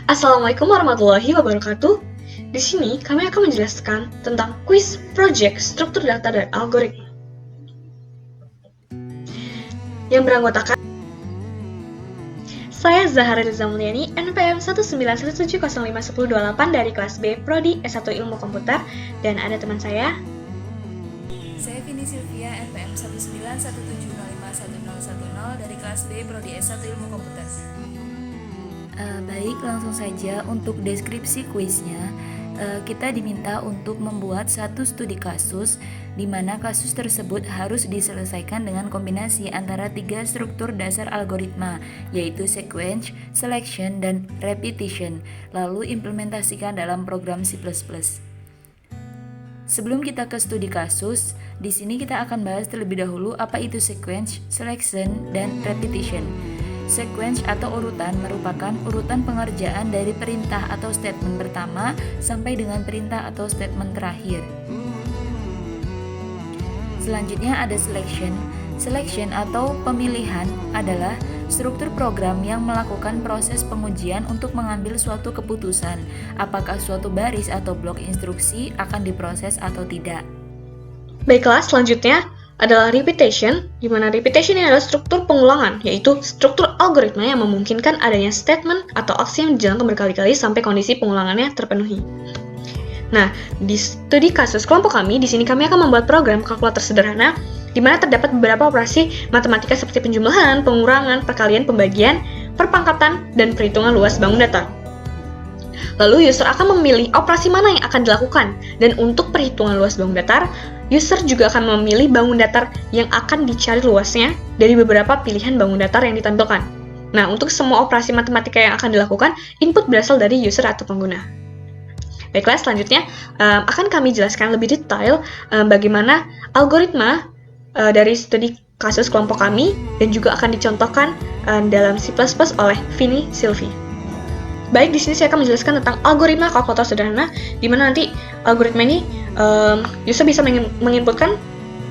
Assalamualaikum warahmatullahi wabarakatuh. Di sini kami akan menjelaskan tentang quiz project struktur data dan algoritma yang beranggotakan saya Zahra Riza Mulyani, NPM 191705128 dari kelas B, Prodi S1 Ilmu Komputer, dan ada teman saya Vini Sylvia, NPM 191705110 dari kelas B, Prodi S1 Ilmu Komputer. Baik, langsung saja untuk deskripsi kuisnya. Kita diminta untuk membuat satu studi kasus di mana kasus tersebut harus diselesaikan dengan kombinasi antara 3 struktur dasar algoritma, yaitu sequence, selection, dan repetition, lalu implementasikan dalam program C++. Sebelum kita ke studi kasus, di sini kita akan bahas terlebih dahulu apa itu sequence, selection, dan repetition. Sequence atau urutan merupakan urutan pengerjaan dari perintah atau statement pertama sampai dengan perintah atau statement terakhir. Selanjutnya ada selection. Selection atau pemilihan adalah struktur program yang melakukan proses pengujian untuk mengambil suatu keputusan, apakah suatu baris atau blok instruksi akan diproses atau tidak. Baiklah, selanjutnya adalah repetition, di mana repetition ini adalah struktur pengulangan, yaitu struktur algoritma yang memungkinkan adanya statement atau aksi yang dijalankan berkali-kali sampai kondisi pengulangannya terpenuhi. Nah, di studi kasus kelompok kami, di sini kami akan membuat program kalkulator sederhana, di mana terdapat beberapa operasi matematika seperti penjumlahan, pengurangan, perkalian, pembagian, perpangkatan, dan perhitungan luas bangun datar. Lalu user akan memilih operasi mana yang akan dilakukan, dan untuk perhitungan luas bangun datar, user juga akan memilih bangun datar yang akan dicari luasnya dari beberapa pilihan bangun datar yang ditampilkan. Nah, untuk semua operasi matematika yang akan dilakukan, input berasal dari user atau pengguna. Baiklah, selanjutnya akan kami jelaskan lebih detail bagaimana algoritma dari studi kasus kelompok kami dan juga akan dicontohkan dalam C++ oleh Vini Sylvie. Baik, di sini saya akan menjelaskan tentang algoritma kalkulator sederhana, di mana nanti algoritma ini user bisa menginputkan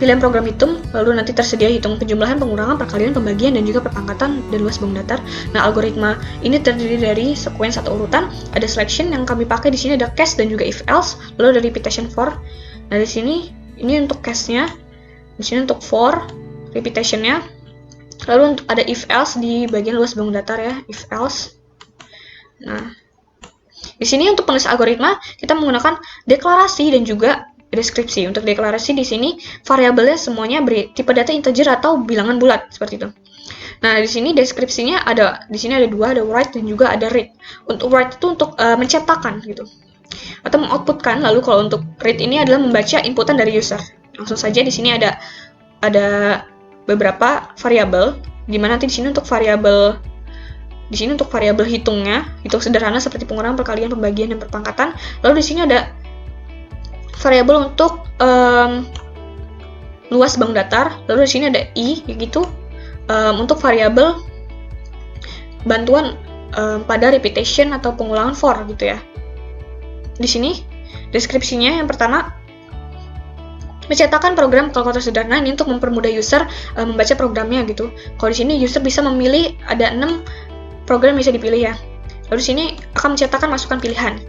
pilihan program hitung, lalu nanti tersedia hitung penjumlahan, pengurangan, perkalian, pembagian, dan juga perpangkatan dan luas bangun datar. Nah, algoritma ini terdiri dari sequence atau urutan, ada selection yang kami pakai di sini ada case dan juga if else, lalu ada repetition for. Nah, di sini ini untuk case-nya, di sini untuk for, repetition-nya, lalu untuk ada if else di bagian luas bangun datar ya, if else. Nah, di sini untuk penulis algoritma kita menggunakan deklarasi dan juga deskripsi. Untuk deklarasi di sini variabelnya semuanya beri tipe data integer atau bilangan bulat seperti itu. Nah, di sini deskripsinya ada dua, ada write dan juga ada read. Untuk write itu untuk mencetakkan gitu atau mengoutputkan. Lalu kalau untuk read ini adalah membaca inputan dari user. Langsung saja di sini ada beberapa variabel, di mana nanti di sini untuk variabel hitungnya, hitung sederhana seperti pengurangan, perkalian, pembagian, dan perpangkatan. Lalu di sini ada variabel untuk luas bangun datar. Lalu di sini ada i, gitu, untuk variabel bantuan pada repetition atau pengulangan for, gitu ya. Di sini deskripsinya yang pertama, mencetakkan program kalkulator sederhana ini untuk mempermudah user membaca programnya gitu. Kalau di sini user bisa memilih ada 6 program bisa dipilih ya. Lalu di sini akan mencetakkan masukan pilihan.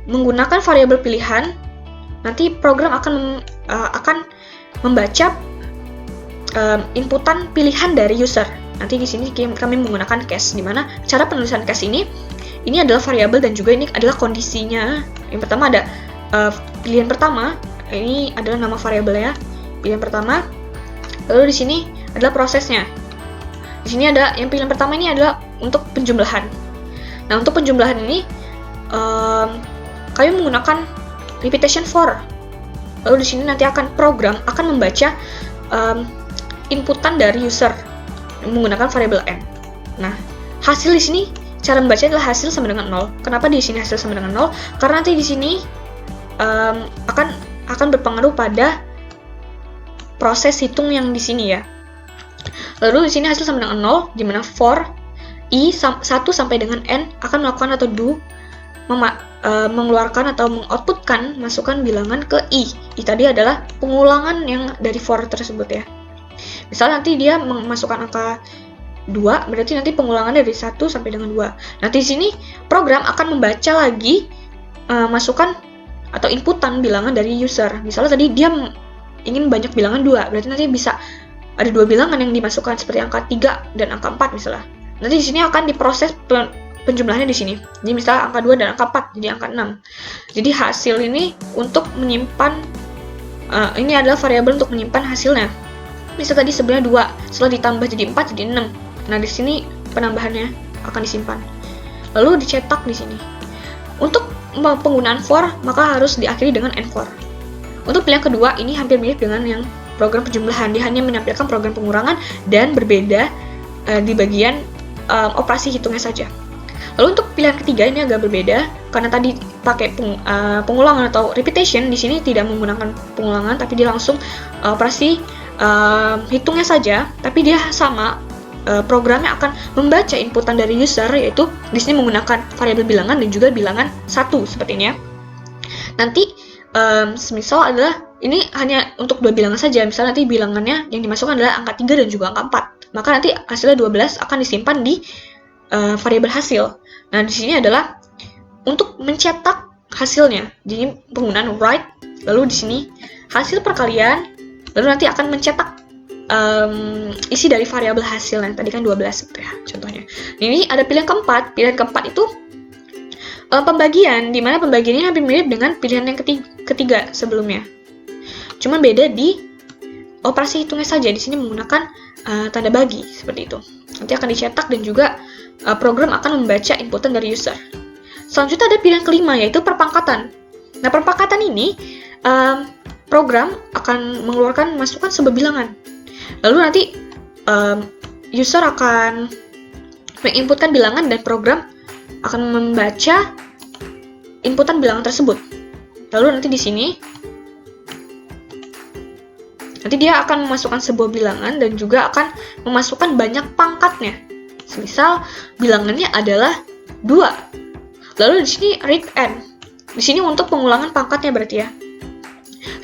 Menggunakan variabel pilihan, nanti program akan membaca inputan pilihan dari user. Nanti di sini kami menggunakan case, di mana cara penulisan case ini adalah variabel dan juga ini adalah kondisinya. Yang pertama ada pilihan pertama, ini adalah nama variabelnya, pilihan pertama. Lalu di sini adalah prosesnya. Di sini ada yang pilihan pertama ini adalah untuk penjumlahan. Nah, untuk penjumlahan ini kami menggunakan repetition for. Lalu di sini nanti program akan membaca inputan dari user menggunakan variabel n. Nah, hasil di sini cara membaca adalah hasil sama dengan 0. Kenapa di sini hasil sama dengan 0? Karena nanti di sini akan berpengaruh pada proses hitung yang di sini ya. Lalu di sini hasil sama dengan 0, di mana for i 1 sampai dengan n akan melakukan atau do mengeluarkan atau mengoutputkan masukan bilangan ke i. I tadi adalah pengulangan yang dari for tersebut ya. Misal nanti dia memasukkan angka 2, berarti nanti pengulangan dari 1 sampai dengan 2. Nanti di sini program akan membaca lagi masukan atau inputan bilangan dari user. Misalnya tadi dia ingin banyak bilangan 2, berarti nanti bisa ada 2 bilangan yang dimasukkan seperti angka 3 dan angka 4 misalnya. Nanti di sini akan diproses penjumlahannya di sini. Jadi misalnya angka 2 dan angka 4 jadi angka 6. Jadi hasil ini untuk menyimpan ini adalah variabel untuk menyimpan hasilnya. Misal tadi sebenarnya 2, setelah ditambah jadi 4 jadi 6. Nah, di sini penambahannya akan disimpan. Lalu dicetak di sini. Untuk penggunaan for, maka harus diakhiri dengan and-for. Untuk pilihan kedua, ini hampir mirip dengan yang program penjumlahan. Dia hanya menampilkan program pengurangan dan berbeda di bagian operasi hitungnya saja. Lalu untuk pilihan ketiga ini agak berbeda karena tadi pakai pengulangan atau repetition, di sini tidak menggunakan pengulangan tapi dia langsung operasi hitungnya saja, tapi dia sama programnya akan membaca inputan dari user, yaitu di sini menggunakan variabel bilangan dan juga bilangan 1 seperti ini ya. Nanti semisal adalah ini hanya untuk 2 bilangan saja, misalnya nanti bilangannya yang dimasukkan adalah angka 3 dan juga angka 4, maka nanti hasilnya 12 akan disimpan di variabel hasil. Nah, di sini adalah untuk mencetak hasilnya. Jadi penggunaan write, lalu di sini hasil perkalian, lalu nanti akan mencetak isi dari variabel hasilnya. Tadi kan 12 gitu ya contohnya. Ini ada pilihan keempat. Pilihan keempat itu pembagian, di mana pembagian ini hampir mirip dengan pilihan yang ketiga sebelumnya. Cuma beda di operasi hitungnya saja. Di sini menggunakan tanda bagi seperti itu. Nanti akan dicetak dan juga program akan membaca inputan dari user. Selanjutnya ada pilihan kelima, yaitu perpangkatan. Nah, perpangkatan ini program akan mengeluarkan masukan sebuah bilangan. Lalu nanti user akan menginputkan bilangan dan program akan membaca inputan bilangan tersebut. Lalu nanti di sini nanti dia akan memasukkan sebuah bilangan dan juga akan memasukkan banyak pangkatnya. Misal bilangannya adalah 2. Lalu di sini read n. Di sini untuk pengulangan pangkatnya berarti ya.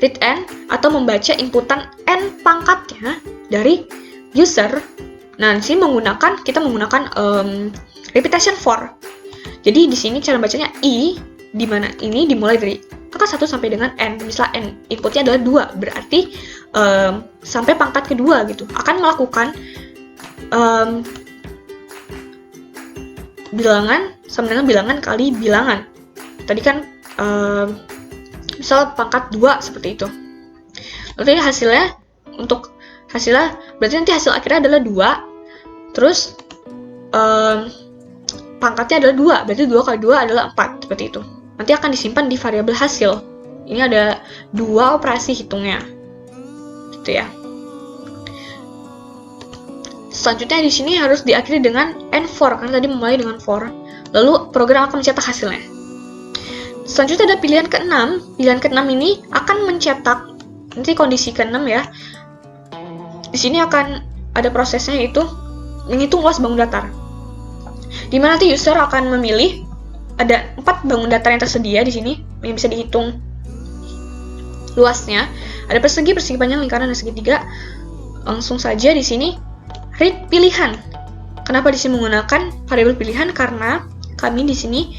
Read n atau membaca inputan n pangkatnya dari user. Nah, di sini kita menggunakan repetition for. Jadi di sini cara bacanya i, di mana ini dimulai dari angka 1 sampai dengan n. Misal n inputnya adalah 2, berarti sampai pangkat kedua gitu. Akan melakukan bilangan sama dengan bilangan kali bilangan. Tadi kan misal pangkat 2 seperti itu. Lalu hasilnya berarti nanti hasil akhirnya adalah 2. Terus pangkatnya adalah 2, berarti 2 kali 2 adalah 4 seperti itu. Nanti akan disimpan di variabel hasil. Ini ada 2 operasi hitungnya. Gitu ya. Selanjutnya di sini harus diakhiri dengan and-for karena tadi memulai dengan for. Lalu program akan mencetak hasilnya. Selanjutnya ada pilihan ke-6. Pilihan ke-6 ini akan mencetak nanti kondisi ke-6 ya. Di sini akan ada prosesnya, yaitu menghitung luas bangun datar. Di mana nanti user akan memilih ada 4 bangun datar yang tersedia di sini yang bisa dihitung luasnya. Ada persegi, persegi panjang, lingkaran, dan segitiga. Langsung saja di sini read pilihan. Kenapa di sini menggunakan variabel pilihan? Karena kami di sini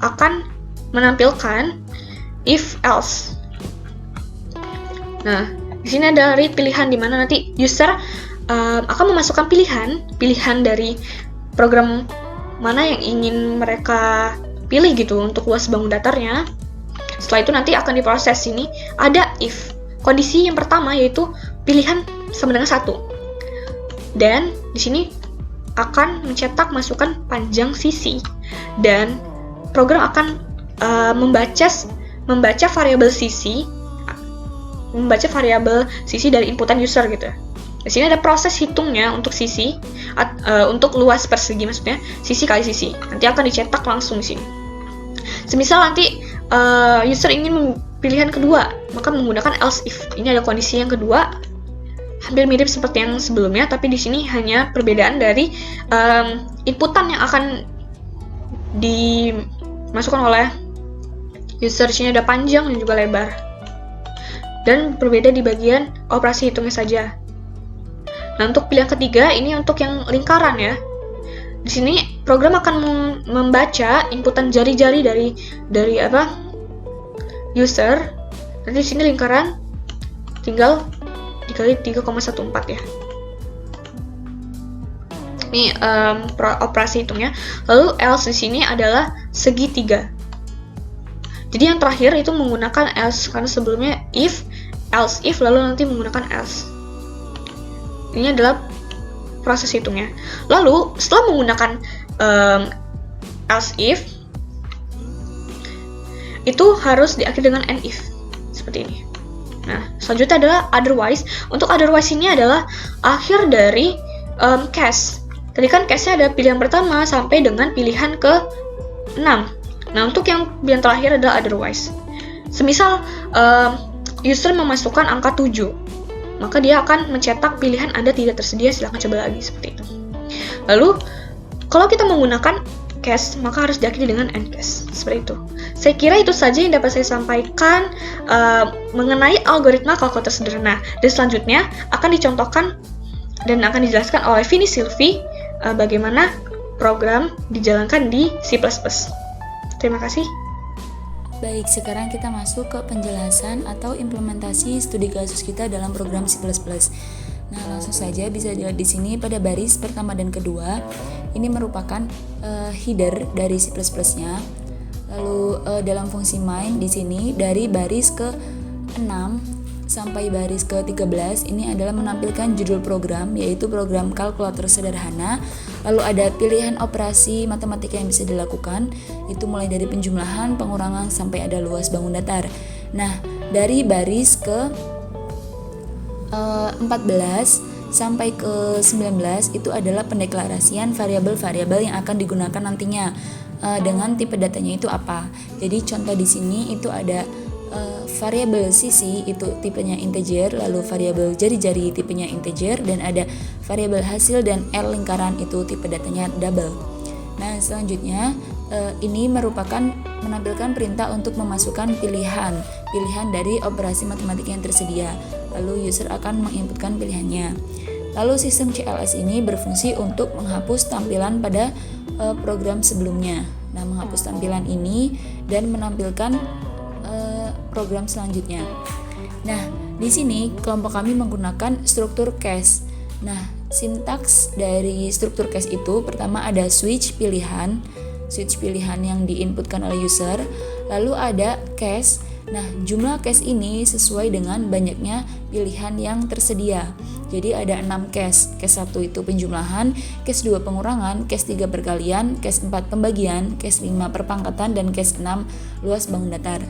akan menampilkan if else. Nah, di sini ada read pilihan di mana nanti user akan memasukkan pilihan dari program mana yang ingin mereka pilih gitu untuk luas bangun datarnya. Setelah itu nanti akan diproses. Sini ada if. Kondisi yang pertama yaitu pilihan sama dengan 1. Dan di sini akan mencetak masukan panjang sisi dan program akan membaca variabel sisi dari inputan user gitu. Di sini ada proses hitungnya untuk sisi untuk luas persegi, maksudnya sisi kali sisi. Nanti akan dicetak langsung di sini. Semisal nanti user ingin pilihan kedua, maka menggunakan else if. Ini ada kondisi yang kedua. Hampir mirip seperti yang sebelumnya, tapi di sini hanya perbedaan dari inputan yang akan dimasukkan oleh user. Di sini ada panjang dan juga lebar, dan berbeda di bagian operasi hitungnya saja. Nah, untuk pilihan ketiga ini untuk yang lingkaran ya. Di sini program akan membaca inputan jari-jari dari user. Nanti di sini lingkaran tinggal dikali 3,14 ya. Ini operasi hitungnya. Lalu else di sini adalah segitiga. Jadi yang terakhir itu menggunakan else karena sebelumnya if, else if, lalu nanti menggunakan else. Ini adalah proses hitungnya. Lalu setelah menggunakan else if, itu harus diakhiri dengan and if seperti ini. Nah, selanjutnya adalah otherwise. Untuk otherwise ini adalah akhir dari case. Tadi kan case-nya ada pilihan pertama sampai dengan pilihan ke-6. Nah, untuk yang pilihan terakhir adalah otherwise. Semisal user memasukkan angka 7, maka dia akan mencetak pilihan Anda tidak tersedia, silahkan coba lagi, seperti itu. Lalu, kalau kita menggunakan case, maka harus diakhiri dengan and case, seperti itu. Saya kira itu saja yang dapat saya sampaikan mengenai algoritma kalkulator sederhana. Dan selanjutnya akan dicontohkan dan akan dijelaskan oleh Vini Silvi bagaimana program dijalankan di C++. Terima kasih. Baik, sekarang kita masuk ke penjelasan atau implementasi studi kasus kita dalam program C++. Nah, langsung saja bisa dilihat di sini pada baris pertama dan kedua. Ini merupakan header dari C++-nya. Lalu dalam fungsi main di sini dari baris ke-6 sampai baris ke-13 ini adalah menampilkan judul program, yaitu program kalkulator sederhana. Lalu ada pilihan operasi matematika yang bisa dilakukan, itu mulai dari penjumlahan, pengurangan, sampai ada luas bangun datar. Nah, dari baris ke 14 sampai ke 19 itu adalah pendeklarasian variabel-variabel yang akan digunakan nantinya dengan tipe datanya itu apa. Jadi contoh di sini itu ada variabel sisi itu tipenya integer, lalu variabel jari-jari tipenya integer, dan ada variabel hasil dan L lingkaran itu tipe datanya double. Nah, selanjutnya ini menampilkan perintah untuk memasukkan pilihan dari operasi matematika yang tersedia. Lalu user akan menginputkan pilihannya. Lalu sistem CLS ini berfungsi untuk menghapus tampilan pada program sebelumnya. Nah, menghapus tampilan ini dan menampilkan program selanjutnya. Nah, di sini kelompok kami menggunakan struktur case. Nah, sintaks dari struktur case itu pertama ada switch pilihan yang diinputkan oleh user, lalu ada case. Nah, jumlah case ini sesuai dengan banyaknya pilihan yang tersedia. Jadi ada 6 case. Case 1 itu penjumlahan, case 2 pengurangan, case 3 perkalian, case 4 pembagian, case 5 perpangkatan, dan case 6 luas bangun datar.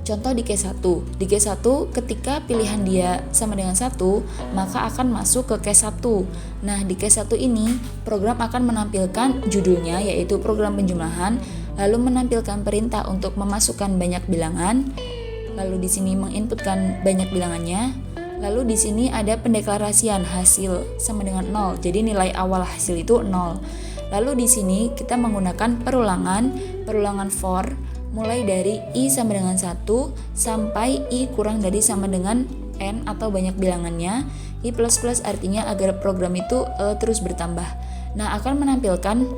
Contoh di case 1. Di case 1 ketika pilihan dia sama dengan 1, maka akan masuk ke case 1. Nah, di case 1 ini program akan menampilkan judulnya, yaitu program penjumlahan, lalu menampilkan perintah untuk memasukkan banyak bilangan, lalu di sini menginputkan banyak bilangannya, lalu di sini ada pendeklarasian hasil sama dengan 0. Jadi nilai awal hasil itu 0. Lalu di sini kita menggunakan perulangan for mulai dari I sama dengan 1 sampai I kurang dari sama dengan N atau banyak bilangannya. I++ artinya agar program itu terus bertambah. Nah, akan menampilkan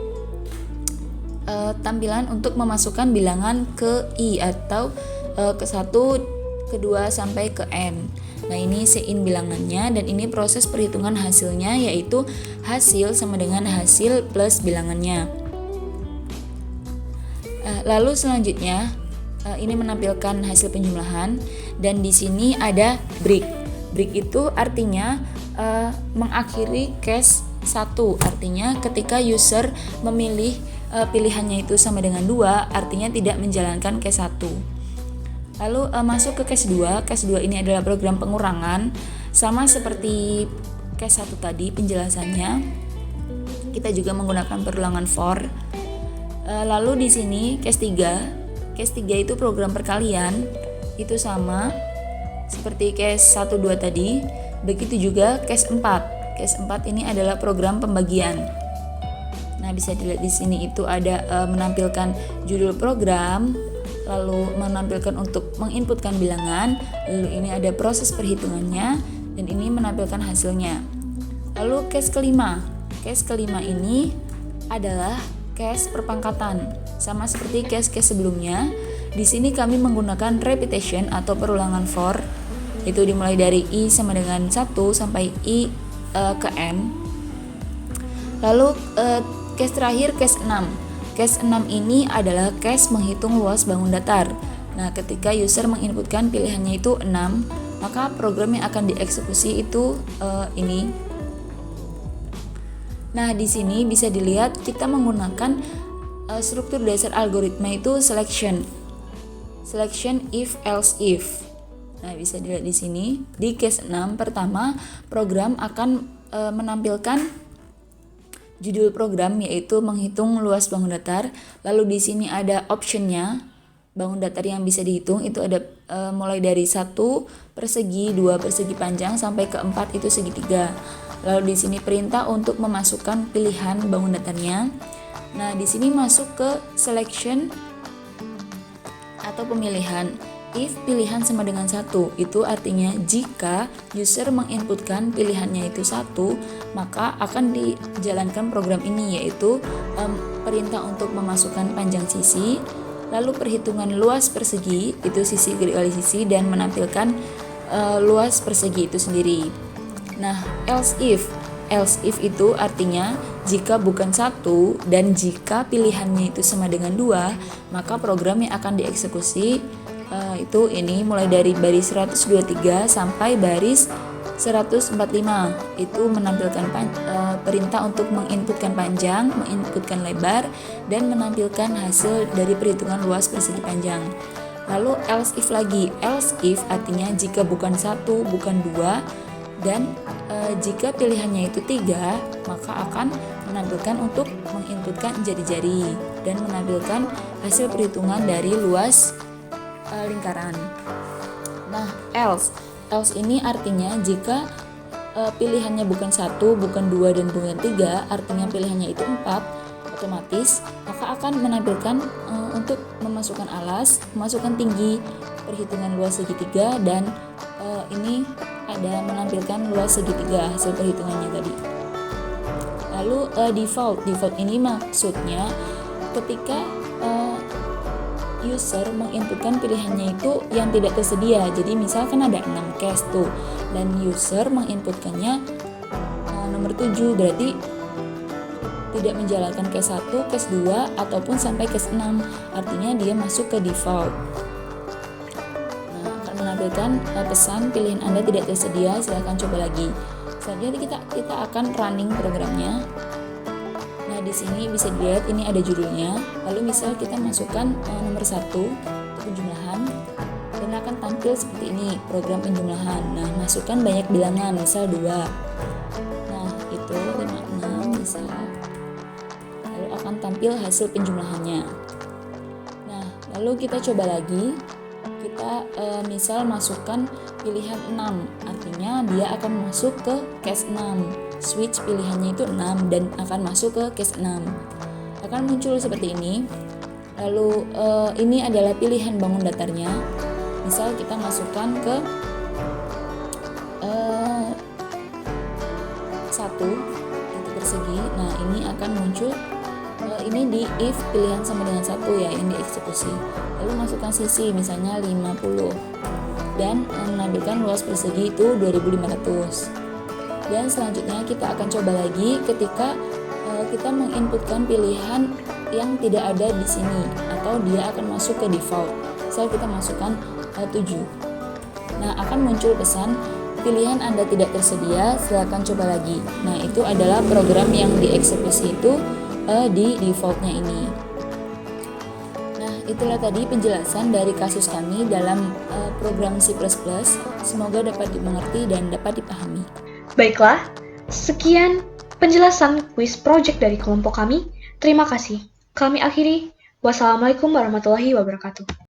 tampilan untuk memasukkan bilangan ke I atau ke 1, ke 2 sampai ke N. Nah, ini sein bilangannya, dan ini proses perhitungan hasilnya, yaitu hasil sama dengan hasil plus bilangannya. Lalu selanjutnya ini menampilkan hasil penjumlahan, dan di sini ada break. Break itu artinya mengakhiri case 1, artinya ketika user memilih pilihannya itu sama dengan 2, artinya tidak menjalankan case 1. Lalu masuk ke case 2. Case 2 ini adalah program pengurangan, sama seperti case 1 tadi penjelasannya. Kita juga menggunakan perulangan for. Lalu di sini case 3. Case 3 itu program perkalian, itu sama seperti case 1 2 tadi. Begitu juga case 4. Case 4 ini adalah program pembagian. Nah, bisa dilihat di sini itu ada menampilkan judul program, lalu menampilkan untuk menginputkan bilangan, lalu ini ada proses perhitungannya, dan ini menampilkan hasilnya. Lalu case kelima. Case kelima ini adalah case perpangkatan. Sama seperti case-case sebelumnya, di sini kami menggunakan repetition atau perulangan for. Itu dimulai dari I sama dengan 1 sampai I ke N. Lalu case terakhir case 6. Case 6 ini adalah case menghitung luas bangun datar. Nah, ketika user menginputkan pilihannya itu 6, maka program yang akan dieksekusi itu ini. Nah, di sini bisa dilihat kita menggunakan struktur dasar algoritma itu selection if else if. Nah, bisa dilihat di sini di case 6 pertama program akan menampilkan judul program yaitu menghitung luas bangun datar. Lalu di sini ada optionnya bangun datar yang bisa dihitung itu ada mulai dari 1 persegi, 2 persegi panjang sampai ke 4 itu segitiga. Lalu di sini perintah untuk memasukkan pilihan bangun datarnya. Nah, di sini masuk ke selection atau pemilihan. If pilihan sama dengan 1, itu artinya jika user menginputkan pilihannya itu 1, maka akan dijalankan program ini yaitu perintah untuk memasukkan panjang sisi, lalu perhitungan luas persegi, itu sisi dikali sisi dan menampilkan luas persegi itu sendiri. Nah, else if itu artinya jika bukan 1 dan jika pilihannya itu sama dengan 2, maka program yang akan dieksekusi itu ini mulai dari baris 123 sampai baris 145. Itu menampilkan perintah untuk menginputkan panjang, menginputkan lebar, dan menampilkan hasil dari perhitungan luas persegi panjang. Lalu else if lagi. Else if artinya jika bukan 1, bukan 2, dan jika pilihannya itu 3, maka akan menampilkan untuk menginputkan jari-jari dan menampilkan hasil perhitungan dari luas lingkaran. Nah, else ini artinya jika pilihannya bukan 1, bukan 2, dan bukan 3, artinya pilihannya itu 4, otomatis maka akan menampilkan untuk memasukkan alas, memasukkan tinggi, perhitungan luas segitiga, dan ini ada menampilkan luas segitiga hasil perhitungannya tadi. Lalu default ini maksudnya ketika user menginputkan pilihannya itu yang tidak tersedia. Jadi misalkan ada 6 case tuh dan user menginputkannya nomor 7, berarti tidak menjalankan case 1, case 2 ataupun sampai case 6. Artinya dia masuk ke default. Nah, akan menampilkan pesan pilihan Anda tidak tersedia, silakan coba lagi. Selanjutnya kita akan running programnya. Nah, di sini bisa dilihat ini ada judulnya. Lalu misal kita masukkan nomor 1 untuk penjumlahan dan akan tampil seperti ini, program penjumlahan. Nah, masukkan banyak bilangan, misal 2. Nah, itu 5, 6 misal. Lalu akan tampil hasil penjumlahannya. Nah, lalu kita coba lagi. Kita misal masukkan pilihan 6, artinya dia akan masuk ke case 6. Switch pilihannya itu 6 dan akan masuk ke case 6. Akan muncul seperti ini. Lalu ini adalah pilihan bangun datarnya. Misal kita masukkan ke 1 itu persegi. Nah, ini akan muncul ini di if pilihan sama dengan 1 ya yang dieksekusi. Lalu masukkan sisi misalnya 50 dan menampilkan luas persegi itu 2500. Dan selanjutnya kita akan coba lagi ketika kita menginputkan pilihan yang tidak ada di sini atau dia akan masuk ke default. Misal kita masukkan 7. Nah, akan muncul pesan pilihan Anda tidak tersedia, silakan coba lagi. Nah, itu adalah program yang dieksekusi itu di defaultnya ini. Nah, itulah tadi penjelasan dari kasus kami dalam program C++. Semoga dapat dimengerti dan dapat dipahami. Baiklah, sekian penjelasan kuis project dari kelompok kami. Terima kasih. Kami akhiri. Wassalamualaikum warahmatullahi wabarakatuh.